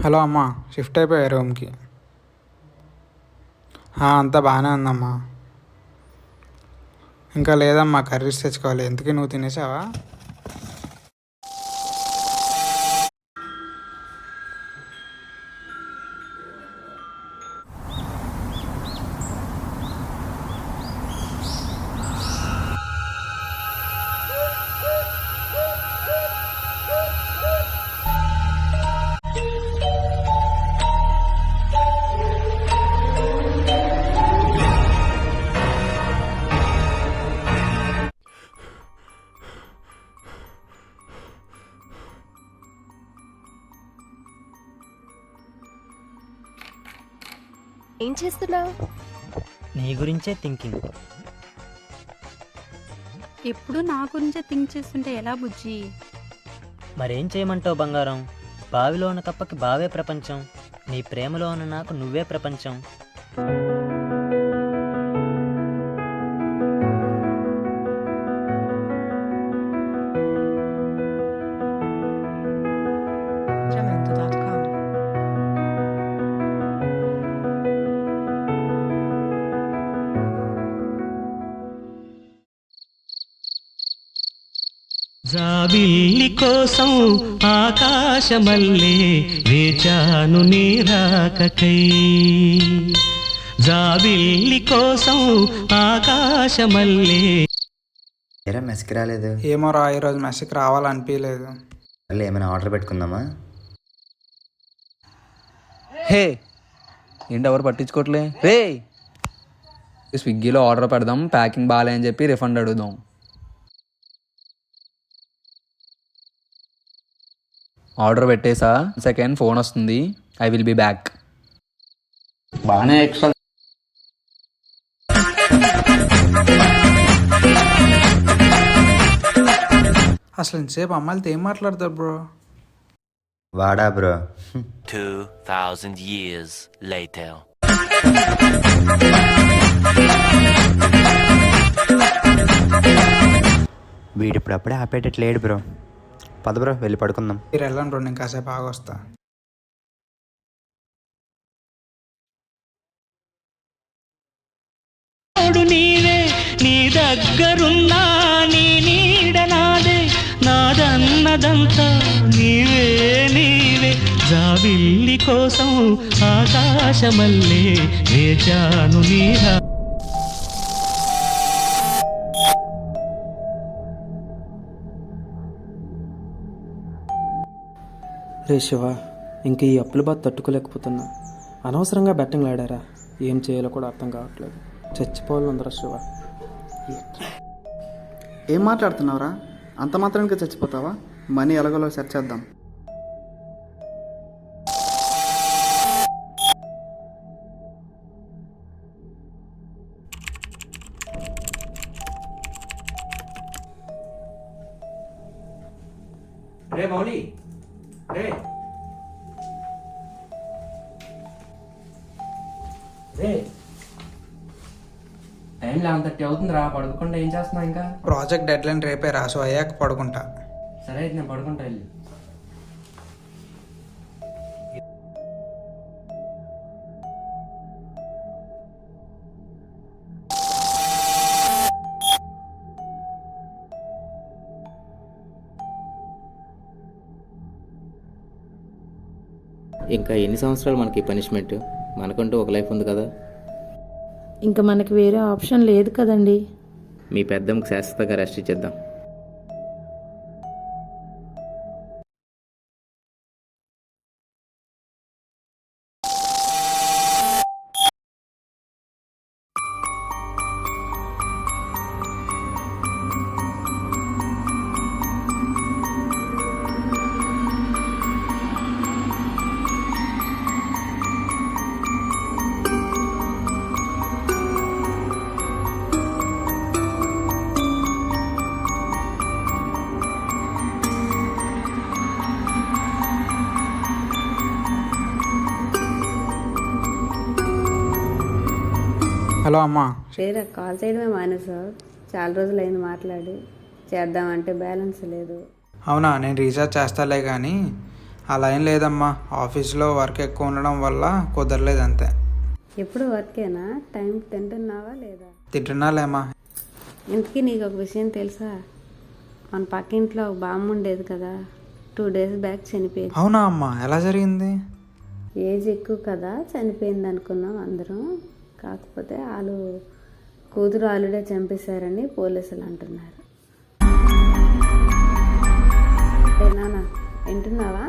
Hello అమ్మా, shift అయిపోయా రూమ్కి. అంతా బాగానే ఉందమ్మా. ఇంకా లేదమ్మా, కర్రీస్ తెచ్చుకోవాలి. ఎందుకు నువ్వు తినేసావా? ఏం చేస్తున్నావు? నీ గురించే థింకింగ్. ఎప్పుడు నా గురించే థింక్ చేస్తుంటే ఎలా బుజ్జి? మరేం చేయమంటావు బంగారం? బావిలో ఉన్న కప్పకి బావే ప్రపంచం, నీ ప్రేమలో ఉన్న నాకు నువ్వే ప్రపంచం. జాబిల్లి కోసం ఆకాశమల్లే వేచాను నీ రాకకై. జాబిల్లి కోసం ఆకాశమల్లే. ఏరా మెస్కి రాలేదు? ఏమో రా, ఈరోజు మెస్కి రావాలనిపించలేదు. మళ్ళీ ఏమైనా ఆర్డర్ పెట్టుకుందామా? హే, ఏంటి ఎవరు పట్టించుకోవట్లే? రే, స్విగ్గీలో ఆర్డర్ పెడదాం, ప్యాకింగ్ బాగాలేని చెప్పి రిఫండ్ అడుగుదాం. ఆర్డర్ పెట్టేసా, సెకండ్ ఫోన్ వస్తుంది. I will be back. బాగానే ఎక్స్ట్రా. అసలు ఇంతసేపు అమ్మాయిలతో ఏం మాట్లాడతారు బ్రో? వాడా బ్రో. 2000 years later. వీడిప్పుడప్పుడే ఆపేటట్లేడు బ్రో. పద బ్రో, వెళ్ళి పడుకుందాం. మీరు వెళ్ళండి బ్రో, నేను కాసేపు ఆగొస్తా. నీవే, నీ దగ్గరున్నా నీ నీడ నాదే, నాదన్నదంతా నీవే నీవే. జాబిల్లి కోసం ఆకాశమల్లే వేచాను నీరా. రే శివ, ఇంక ఈ అప్పుల బాధ తట్టుకోలేకపోతున్నా. అనవసరంగా బెట్టింగ్లు ఆడారా? ఏం చేయాలో కూడా అర్థం కావట్లేదు. చచ్చిపోవాలందరూ శివ. ఏం మాట్లాడుతున్నావురా? అంత మాత్రానికి చచ్చిపోతావా? మనీ ఎలాగోలో సెర్చ్ చేద్దాం. రే మౌలి, రే రే, టైం 11:30 అవుతుందిరా. పడుకోకుండా ఏం చేస్తున్నావు ఇంకా? ప్రాజెక్ట్ డెడ్లైన్ రేపే రా, సో అయ్యాక పడుకుంటా. సరే అయితే నేను పడుకుంటా వెళ్ళి. ఇంకా ఎన్ని సంవత్సరాలు మనకి పనిష్మెంట్? మనకంటూ ఒక లైఫ్ ఉంది కదా. ఇంకా మనకి వేరే ఆప్షన్ లేదు కదండి. మీ పెద్దమ్మకి శాశ్వతంగా రెస్ట్ ఇచ్చేద్దాం. హలో అమ్మా. లేరా, కాల్ చేయడమే మానేసావు? చాలా రోజులైంది మాట్లాడి. చేద్దామంటే బ్యాలెన్స్ లేదు. అవునా, నేను రీఛార్జ్ చేస్తాలే కానీ అలా ఏం లేదమ్మా, ఆఫీస్లో వర్క్ ఎక్కువ ఉండడం వల్ల కుదరలేదు అంతే. ఎప్పుడు వర్కేనా? టైం తింటున్నావా లేదా? తింటున్నాలేమ్మా. ఇంతకీ నీకు ఒక విషయం తెలుసా? మన పక్కింట్లో ఒక బామ్మ ఉండేది కదా, 2 days బ్యాక్ చనిపోయింది. అవునా అమ్మా, ఎలా జరిగింది? ఏజ్ ఎక్కువ కదా, చనిపోయింది అనుకున్నాం అందరం. కాకపోతే వాళ్ళు కూతురు ఆల్రెడీ చంపేశారని పోలీసులు అంటున్నారు. నాన్న వింటున్నావా?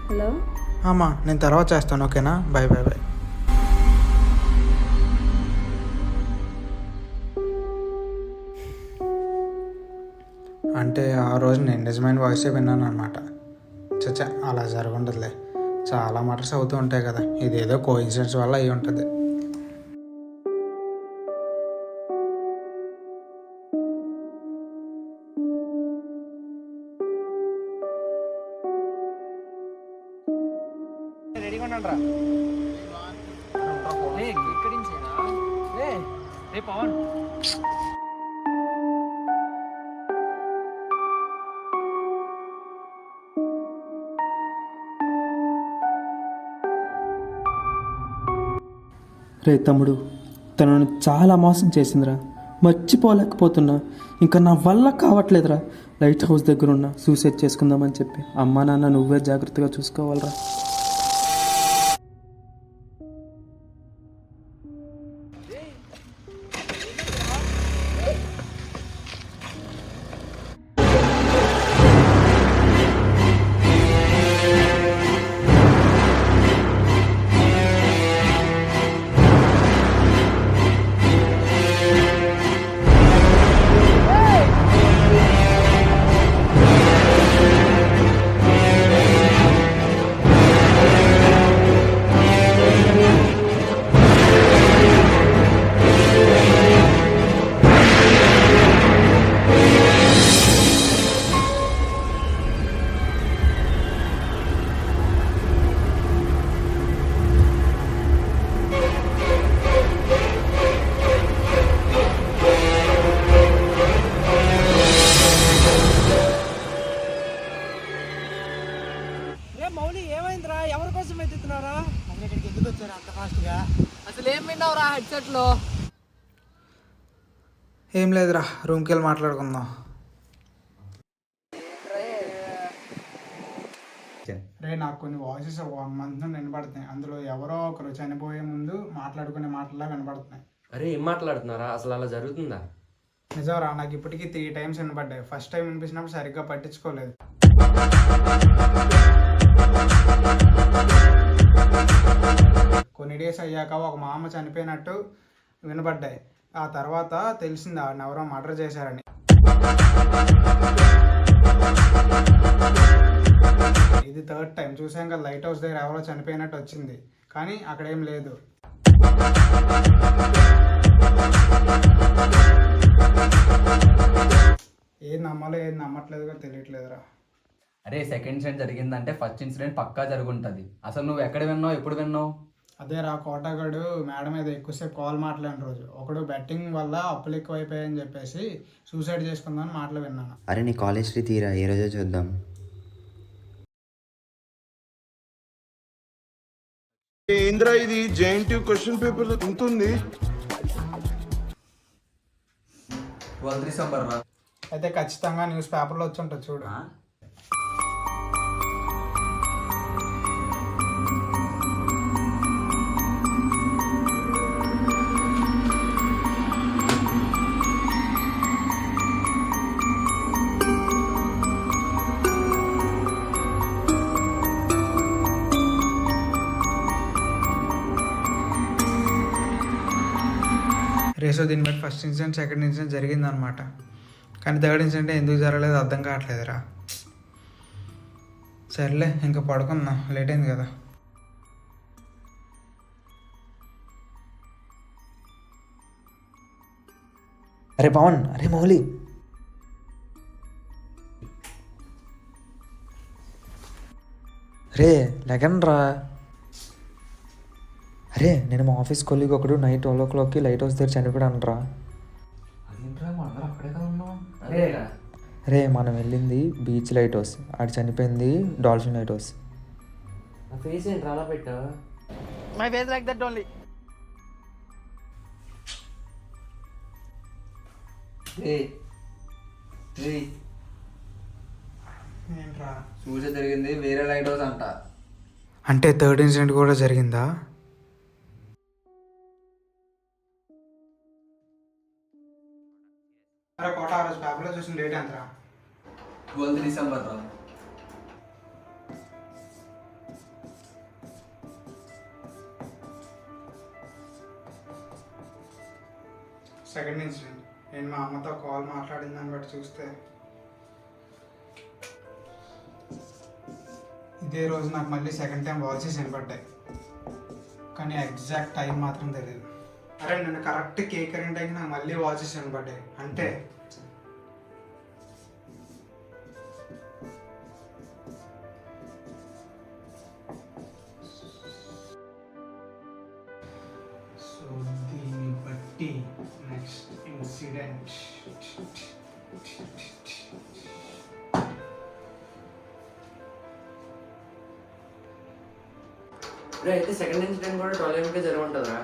హలో అమ్మా, నేను తర్వాత చేస్తాను, ఓకేనా? Bye bye bye. అంటే ఆ రోజు నేను నిజమైన వాయిసే విన్నాను అనమాట. చచ్చా, అలా జరగundదులే. చాలా మటర్స్ అవుతూ ఉంటాయి కదా, ఇదేదో కోఇన్సిడెన్స్ వల్ల అయి ఉంటుంది. రే తమ్ముడు, తనను చాలా మోసం చేసిందిరా, మర్చిపోలేకపోతున్నా. ఇంకా నా వల్ల కావట్లేదురా. లైట్ హౌస్ దగ్గర ఉన్న సూసైడ్ చేసుకుందామని చెప్పి అమ్మా నాన్న నువ్వే జాగ్రత్తగా చూసుకోవాలరా. ఏం లేదురా, రూమ్కి వెళ్ళి మాట్లాడుకుందాం. రే, నాకు కొన్ని వాయిసెస్ 1 month నుండి వినపడుతున్నాయి. అందులో ఎవరో ఒకరు చనిపోయే ముందు మాట్లాడుకునే మాటలా వినపడుతున్నాయి. అరే ఏం మాట్లాడుతున్నారా? అసలు అలా జరుగుతుందా? నిజంరా, నాకు ఇప్పటికీ 3 times వినపడ్డాయి. ఫస్ట్ టైం వినిపించినప్పుడు సరిగ్గా పట్టించుకోలేదు. కొన్ని డేస్ అయ్యాక ఒక మామ చనిపోయినట్టు వినపడ్డాయి. ఆ తర్వాత తెలిసింది ఆవిడని ఎవరో మర్డర్ చేశారని. ఇది 3rd time. చూసాం కదా, లైట్ హౌస్ దగ్గర ఎవరో చనిపోయినట్టు వచ్చింది, కానీ అక్కడేం లేదు. ఏది నమ్మాలో ఏది నమ్మట్లేదుగా తెలియట్లేదురా. అరే సెకండ్ ఇన్సిడెంట్ జరిగిందంటే ఫస్ట్ ఇన్సిడెంట్ పక్కా జరుగుంటుంది. అసలు నువ్వు ఎక్కడ విన్నావు, ఎప్పుడు విన్నావు? అదే రా, కోటగాడు మేడం మీద ఎక్కువసేపు కాల్ మాట్లాడిన రోజు ఒకడు బెట్టింగ్ వల్ల అప్పులు ఎక్కువైపోయాయని చెప్పేసి సూసైడ్ చేసుకుందామని మాటలు విన్నాను. అరే నీ కాలేజ్ హిస్టరీ తీరా, ఏ రోజో చూద్దాం. ఏంద్రా ఇది జేఎన్టీయూ క్వశ్చన్ పేపర్ ఉంటుంది. 12 December రా. అయితే ఖచ్చితంగా న్యూస్ పేపర్లో వచ్చి ఉంటుంది చూడు. రేసో దీన్ని బట్టి ఫస్ట్ ఇన్సిడెంట్ సెకండ్ ఇన్సిడెంట్ జరిగిందనమాట. కానీ 3rd ఇన్సిడెంట్ ఎందుకు జరగలేదు అర్థం కావట్లేదురా. సర్లే, ఇంకా పడుకుందాం, లేట్ అయింది కదా. అరే పవన్, అరే మౌలి, రే లెగన్రా. అరే నేను మా ఆఫీస్ కొలీగ్ ఒకడు నైట్ 12 o'clockకి లైట్ హౌస్ దగ్గర చనిపోయాడు అనరా. అదేంట్రా, మనందరం అక్కడే కదా ఉన్నాం. అరే రే మనం వెళ్ళింది బీచ్ లైట్ హౌస్, ఆడు చనిపోయింది డాల్ఫిన్ లైట్ హౌస్. నా ఫేస్ ఏంటి అలా పెట్టా? My face like that only. ఏంట్రా? సూసైడ్ జరిగింది వేరే లైట్ హౌస్ అంట. అంటే థర్డ్ ఇన్సిడెంట్ కూడా జరిగిందా? అరే కోట, ఆ రోజు పేపర్లో చూసిన డేట్ ఎంతరా? 12 డిసెంబర్ రా. సెకండ్ ఇన్సిడెంట్ నేను మా అమ్మతో కాల్ మాట్లాడిన దాన్ని బట్టి చూస్తే ఇదే రోజు నాకు మళ్ళీ సెకండ్ టైం వాయిసెస్ వినపడ్డాయి, కానీ ఎగ్జాక్ట్ టైం మాత్రం తెలియదు. అరే నేను కరెక్ట్ కేక్ కరెంట్ టైంకి నాకు మళ్ళీ వాయిసెస్ వినపడ్డాయి. అంటే సో దీన్ని బట్టి నెక్స్ట్ ఇన్సిడెంట్ అయితే సెకండ్ ఇన్సిడెంట్ కూడా 12 AM జరిగి ఉంటుందా?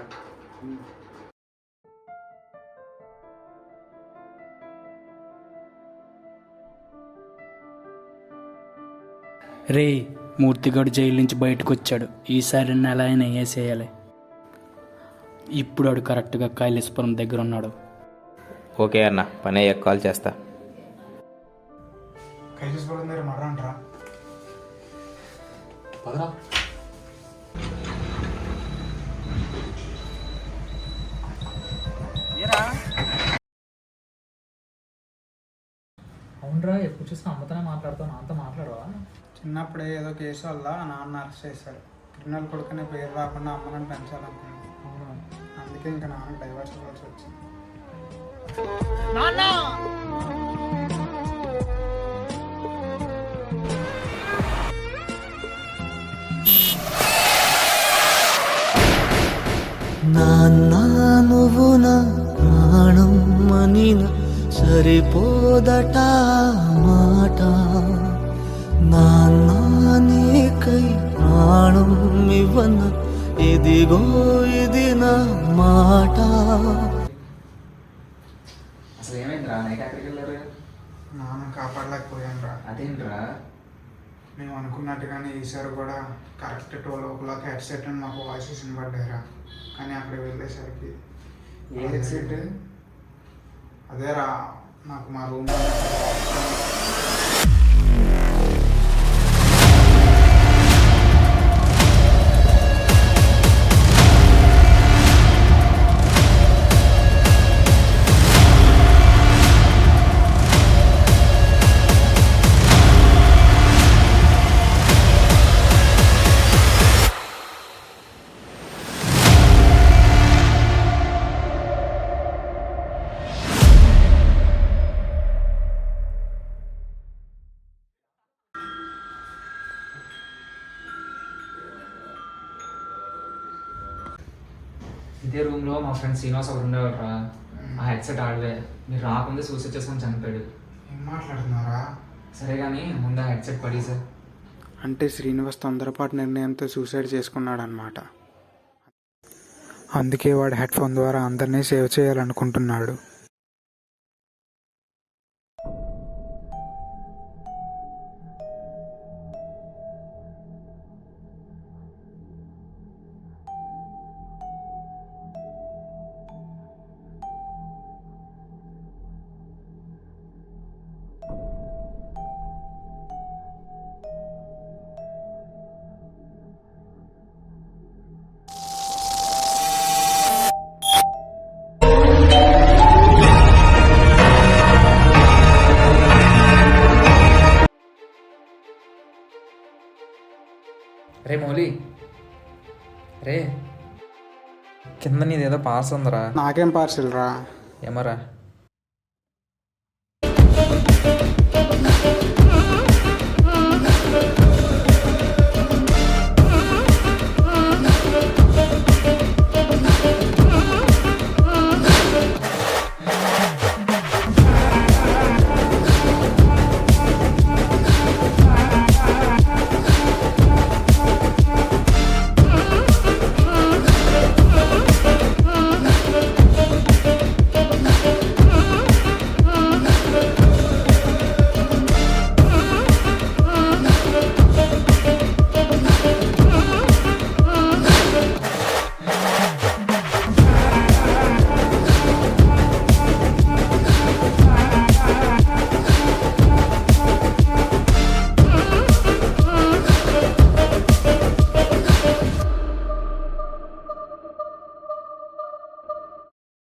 రే మూర్తిగాడు జైలు నుంచి బయటకు వచ్చాడు. ఈసారి ఎలా అయినా వేసేయాలి. ఇప్పుడు వాడు కరెక్ట్గా కైలాసపురం దగ్గర ఉన్నాడు. ఓకే అన్న, పని అయ్యాక కాల్ చేస్తా. కైలాసపురం దగ్గర మర్రంట్రా. పదరా. అవునరా, ఎప్పుడు చూసినా అమ్మతోనే మాట్లాడుతావు, నాతో మాట్లాడవా? చిన్నప్పుడే ఏదో కేసు వల్ల నాన్న అరెస్ట్ చేశాడు. క్రిమినల్ కొడుకునే పేరు రాకుండా అమ్మని పెంచాలనుకున్నాను. అందుకే ఇంకా నాన్నకు డైవర్స్ ఇవ్వాల్సి వచ్చింది. నాన్న నువ్వు నా ప్రాణం అనిన సరిపోదట మాట. నాన్న నీకై ప్రాణం ఇవ్వన ఇదిగో ఇది నా మాట. అసలు ఏమైందిరా? నైట్ ఎక్కడికి వెళ్ళారు? నాన్న కాపాడలేకపోయాను రా. అదేంట్రా? మేము అనుకున్నట్టుగానే ఈసారి కూడా కరెక్ట్ 12 o'clock హెడ్సెట్ అని మాకు వాయిసెస్ వినపడ్డాయిరా. కానీ అక్కడికి వెళ్ళేసరికి ఏ హెడ్సెట్? అదేరా నాకు మా రూమ్ ఇదే రూమ్లో మా ఫ్రెండ్ శ్రీనివాస్ ఒకరు ఉండేవాడు రా. ఆ హెడ్సెట్ ఆడవే. మీరు రాకుండా సూసైడ్ చేసుకొని చనిపోయాడు. ఏం మాట్లాడుతున్నారా? సరే కానీ ముందు ఆ హెడ్సెట్ పడి సార్. అంటే శ్రీనివాస్ తొందరపాటు నిర్ణయంతో సూసైడ్ చేసుకున్నాడు అనమాట. అందుకే వాడు హెడ్ ఫోన్ ద్వారా అందరినీ సేవ్ చేయాలనుకుంటున్నాడు. రే మౌలి, రే కింద నీదేదో పార్సల్ ఉందిరా. నాకేం పార్సిల్ రా? ఏమరా?